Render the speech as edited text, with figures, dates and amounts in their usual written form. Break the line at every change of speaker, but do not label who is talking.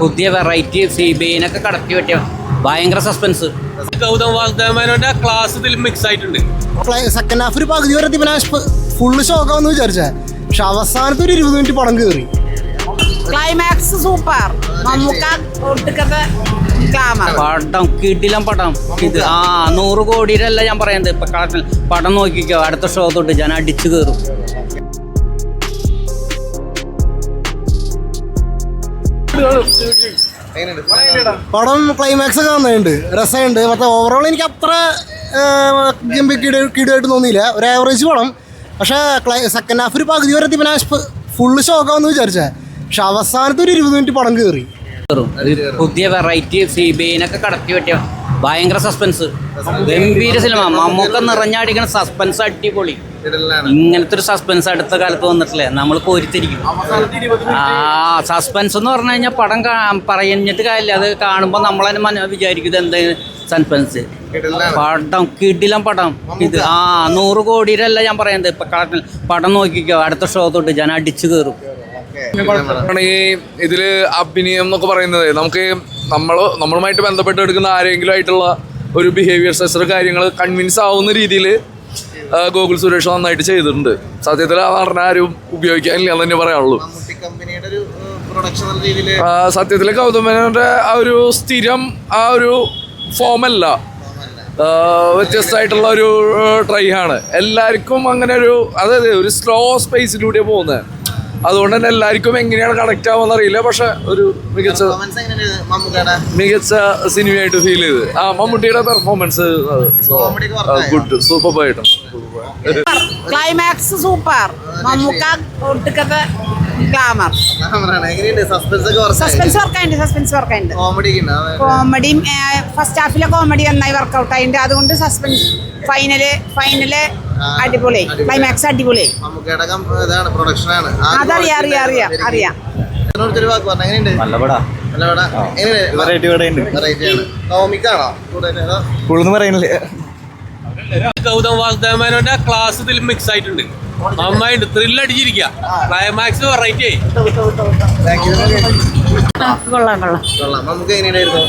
പുതിയ വെറൈറ്റി സിബിഐനൊക്കെ കടത്തി പറ്റിയ ഭയങ്കര സസ്പെൻസ്.
ഗൗതം വാഗ്ദേവന്റെ ക്ലാസ് ഇതിൽ മിക്സ് ആയിട്ടുണ്ട്.
സെക്കൻഡ് ഹാഫ് ഒരു പകുതി വരെ ഫുള്ള് ഷോക്കാവെന്ന് വിചാരിച്ചേ, പക്ഷെ അവസാനത്തെ ഒരു 20 മിനിറ്റ് പടം കയറി.
ക്ലൈമാക്സ് സൂപ്പർ,
പടം കിടിലം പടം. ഇത് 100 കോടിയുടെ അല്ല ഞാൻ പറയുന്നത്. ഇപ്പൊ കളത്തിൽ പടം നോക്കിക്കോ, അടുത്ത ഷോ തൊട്ട് ഞാൻ അടിച്ചു കയറും.
പടം ക്ലൈമാക്സ് ഒക്കെ നന്നായിട്ടുണ്ട്, രസമുണ്ട്. മറ്റേ ഓവറോൾ എനിക്ക് അത്ര കിടുവായിട്ട് തോന്നിയില്ല, ഒരു ആവറേജ് പടം. പക്ഷേ സെക്കൻഡ് ഹാഫ് ഒരു പകുതി വരെ ഫുള്ള് ഷോക്കാവെന്ന് വിചാരിച്ചേ, പക്ഷെ അവസാനത്തെ ഒരു 20 മിനിറ്റ് പടം കയറി.
പുതിയ വെറൈറ്റി സിബിഐനൊക്കെ കടത്തി പറ്റിയ ഭയങ്കര സസ്പെൻസ്. ഗംഭീര സിനിമ, മമ്മൂക്ക നിറഞ്ഞാടിക്കണ സസ്പെൻസ് അടിപൊളി. ഇങ്ങനത്തെ ഒരു സസ്പെൻസ് അടുത്ത കാലത്ത് വന്നിട്ടില്ലേ, നമ്മൾ കോരിത്തിരിക്കും. സസ്പെൻസ് എന്ന് പറഞ്ഞു കഴിഞ്ഞാൽ പടം പറഞ്ഞിട്ട് കാര്യമില്ല, അത് കാണുമ്പോൾ നമ്മളതിന് വിചാരിക്കും എന്താ സസ്പെൻസ്. പടം കിടിലം പടം. ഇത് 100 കോടിയുടെ അല്ല ഞാൻ പറയുന്നത്. ഇപ്പൊ കളത്തിൽ പടം നോക്കിക്കോ, അടുത്ത ഷോ തൊട്ട് ഞാൻ അടിച്ചു കയറും.
ഇതില് അഭിനയം എന്നൊക്കെ പറയുന്നത് നമുക്ക് നമ്മളുമായിട്ട് ബന്ധപ്പെട്ട് എടുക്കുന്ന ആരെങ്കിലും ആയിട്ടുള്ള ഒരു ബിഹേവിയർ കാര്യങ്ങൾ കൺവിൻസ് ആവുന്ന രീതിയിൽ ഗോകുൽ സുരേഷ് നന്നായിട്ട് ചെയ്തിട്ടുണ്ട്. സത്യത്തിൽ ആ നടനെ ആരും ഉപയോഗിക്കാനില്ല എന്ന് തന്നെ പറയാനുള്ളൂ. സത്യത്തിൽ ഗൗതമേനോന്റെ ആ ഒരു സ്ഥിരം ആ ഒരു ഫോമല്ല, വ്യത്യസ്തമായിട്ടുള്ള ഒരു ട്രൈ ആണ്. എല്ലാവർക്കും അങ്ങനെ അതായത് ഒരു സ്ലോ സ്പേസിലൂടെ പോകുന്നത്. അതുകൊണ്ട് തന്നെ എല്ലാവർക്കും എങ്ങനെയാണ് കണക്ട് ആവുമെന്ന് അറിയില്ല. പക്ഷെ ഒരു മികച്ച സിനിമയായിട്ട് ഫീൽ ചെയ്ത് മമ്മൂട്ടിയുടെ പെർഫോമൻസ് ഗുഡ്, സൂപ്പർ ആയിട്ടും.
ക്ലൈമാക്സ് സൂപ്പർ, സസ്പെൻസ് വർക്കായിട്ടുണ്ട്. കോമഡിയും ഫസ്റ്റ് ഹാഫിലെ കോമഡി നന്നായി വർക്കൗട്ട് ആയിട്ടുണ്ട്. അതുകൊണ്ട് സസ്പെൻസ് ഫൈനല് അടിപൊളി, ക്ലൈമാക്സ് അടിപൊളി. അതറിയാം.
ഗൗതം വാഗ്ദേവന്റെ ക്ലാസ് ഇതിൽ മിക്സ് ആയിട്ടുണ്ട്. നന്നായിട്ട് ത്രില്ലടിച്ചിരിക്കുക. ക്ലൈമാക്സ് വെറൈറ്റി ആയി.
കൊള്ളാം.
നമുക്ക് എങ്ങനെയായിരുന്നു?